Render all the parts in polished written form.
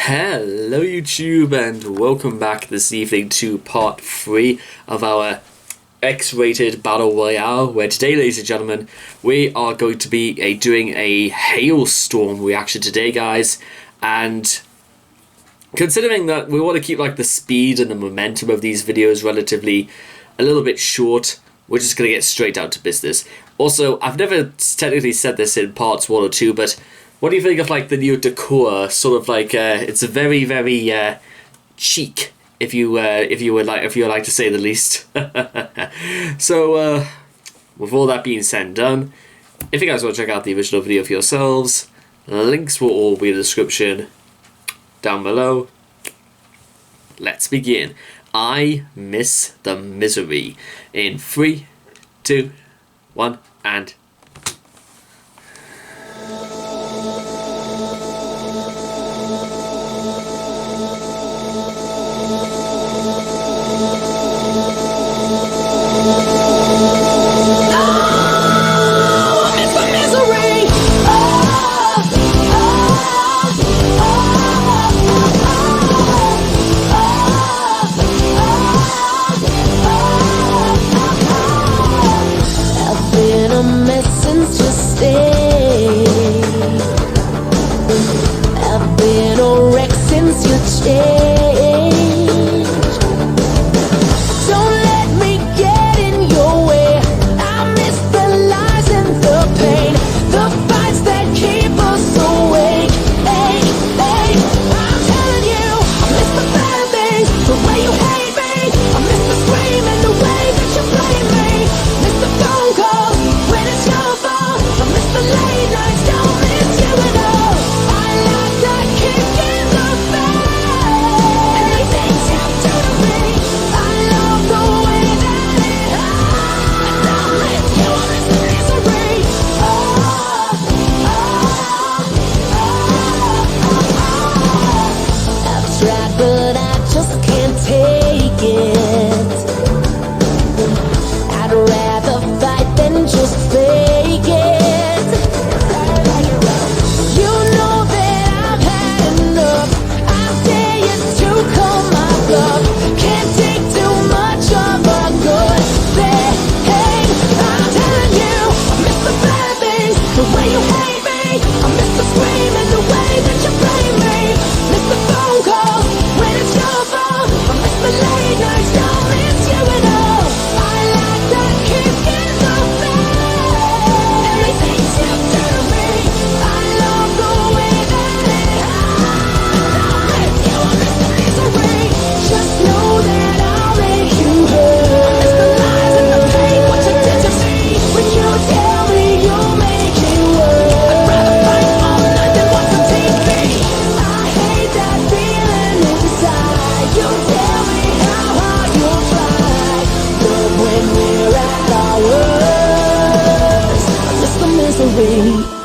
Hello YouTube and welcome back this evening to part 3 of our X-rated Battle Royale, where today, ladies and gentlemen, we are going to be doing a Halestorm reaction today, guys. And considering that we want to keep like the speed and the momentum of these videos relatively a little bit short, we're just going to get straight down to business. Also, I've never technically said this in parts 1 or 2, but what do you think of like the new decor? Sort of like it's a very chic, if you would like to say the least. So with all that being said and done, if you guys want to check out the original video for yourselves, links will all be in the description down below. Let's begin. I miss the misery. In 3, 2, 1, and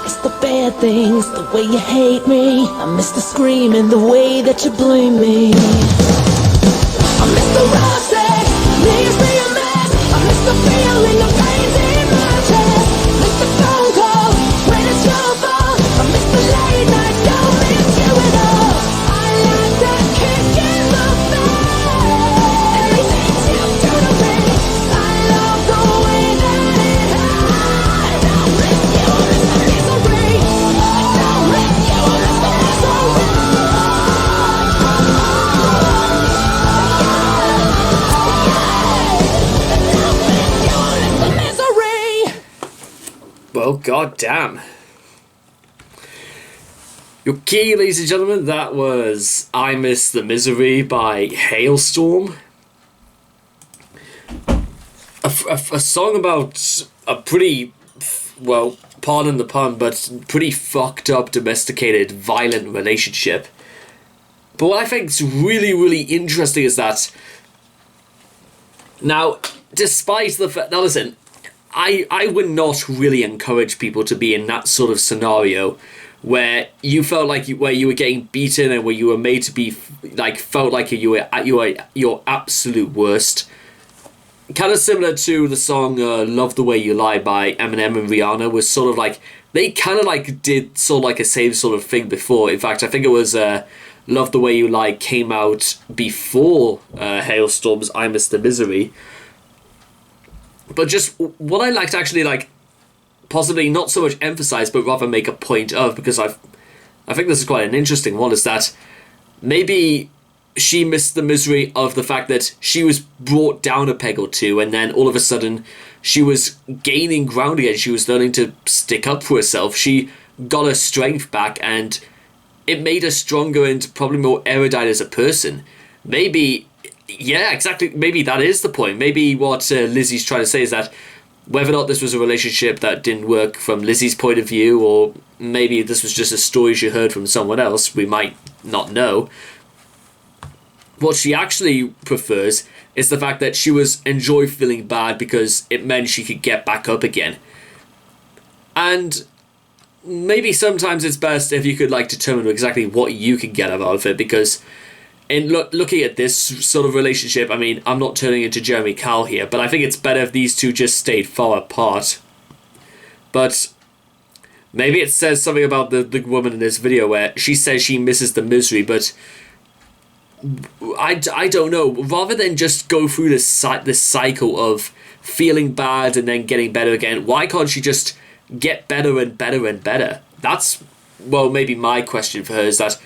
it's the bad things, the way you hate me. I miss the screaming, the way that you blame me. I miss the raw sex, leaves me a mess. I miss the feeling of pain in my chest. Miss the phone calls when it's your fault. I miss the late nights, don't miss you at all. I like that kick in the face. Everything you do to me, I love the way that it hurts. I don't miss you, I miss the misery. I don't miss you, I miss the misery. well, goddamn. Okay, ladies and gentlemen, that was I Miss the Misery by Halestorm. A song about a pretty, well, pardon the pun, but pretty fucked up, domesticated, violent relationship. But what I think is really interesting is that, now, despite the fact, now listen, I would not really encourage people to be in that sort of scenario where you felt like you were getting beaten and where you were made to be like, felt like you were at your absolute worst. Kind of similar to the song Love the Way You Lie by Eminem and Rihanna, was sort of like, they kind of like did sort of like a same sort of thing before. In fact, I think it was Love the Way You Lie came out before Halestorm's I Miss the Misery. But just what I like to actually like possibly not so much emphasize but rather make a point of, because I think this is quite an interesting one, is that maybe she missed the misery of the fact that she was brought down a peg or two, and then all of a sudden she was gaining ground again. She was learning to stick up for herself. She got her strength back, and it made her stronger and probably more erudite as a person. Maybe, yeah, exactly. Maybe that is the point. Maybe what Lizzie's trying to say is that whether or not this was a relationship that didn't work from Lizzie's point of view, or maybe this was just a story she heard from someone else, we might not know. What she actually prefers is the fact that she was enjoy feeling bad because it meant she could get back up again. And maybe sometimes it's best if you could like determine exactly what you can get out of it, because in looking at this sort of relationship, I mean, I'm not turning into Jeremy Kyle here, but I think it's better if these two just stayed far apart. But maybe it says something about the woman in this video where she says she misses the misery, but I don't know. Rather than just go through this cycle of feeling bad and then getting better again, why can't she just get better and better and better? That's, well, maybe my question for her is that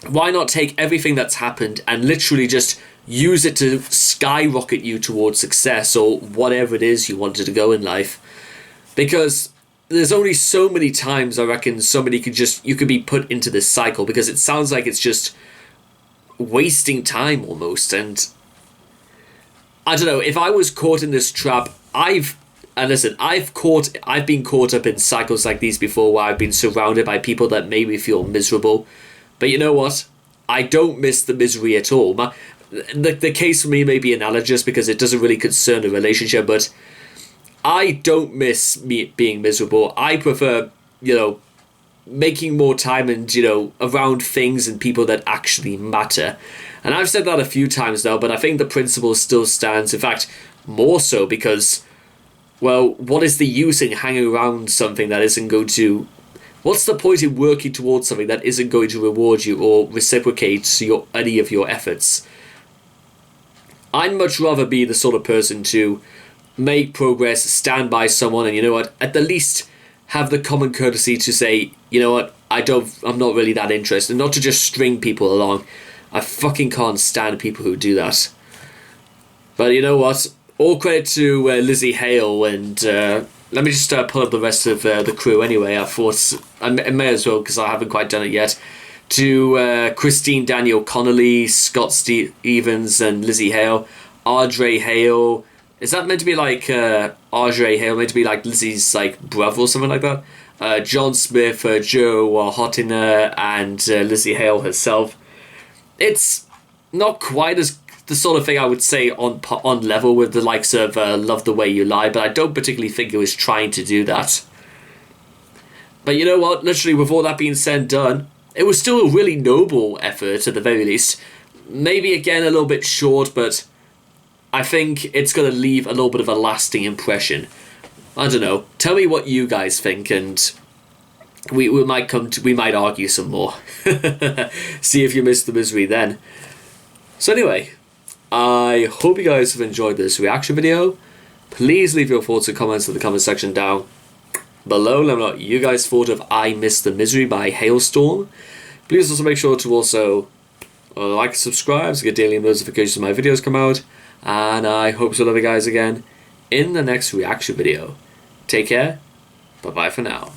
why not take everything that's happened and literally just use it to skyrocket you towards success or whatever it is you wanted to go in life? Because there's only so many times I reckon somebody you could be put into this cycle, because it sounds like it's just wasting time almost. And I don't know, if I was caught in this trap, I've been caught up in cycles like these before, where I've been surrounded by people that made me feel miserable. But you know what? I don't miss the misery at all. The case for me may be analogous because it doesn't really concern a relationship, but I don't miss being miserable. I prefer, making more time and, around things and people that actually matter. And I've said that a few times now, but I think the principle still stands. In fact, more so, because, well, what is the use in hanging around something that isn't going to... What's the point in working towards something that isn't going to reward you or reciprocate any of your efforts? I'd much rather be the sort of person to make progress, stand by someone, and you know what, at the least have the common courtesy to say, you know what, I'm not really that interested, not to just string people along. I fucking can't stand people who do that. But you know what, all credit to Lizzie Hale, and let me just pull up the rest of the crew anyway. I thought I may as well, because I haven't quite done it yet. To Christine Daniel Connolly, Scott Stevens and Lizzie Hale, Audrey Hale. Is that meant to be like Audrey Hale, meant to be like Lizzie's like brother or something like that? John Smith, Joe Hottiner, and Lizzie Hale herself. It's not quite as the sort of thing I would say on level with the likes of Love the Way You Lie, but I don't particularly think it was trying to do that. But you know what? Literally, with all that being said and done, it was still a really noble effort at the very least. Maybe again a little bit short, but I think it's going to leave a little bit of a lasting impression. I don't know. Tell me what you guys think, and we might argue some more. See if you missed the misery then. So anyway, I hope you guys have enjoyed this reaction video. Please leave your thoughts and comments in the comment section down below. Let me know what you guys thought of I Miss the Misery by Halestorm. Please also make sure to also like and subscribe to get daily notifications when my videos come out. And I hope to love you guys again in the next reaction video. Take care. Bye bye for now.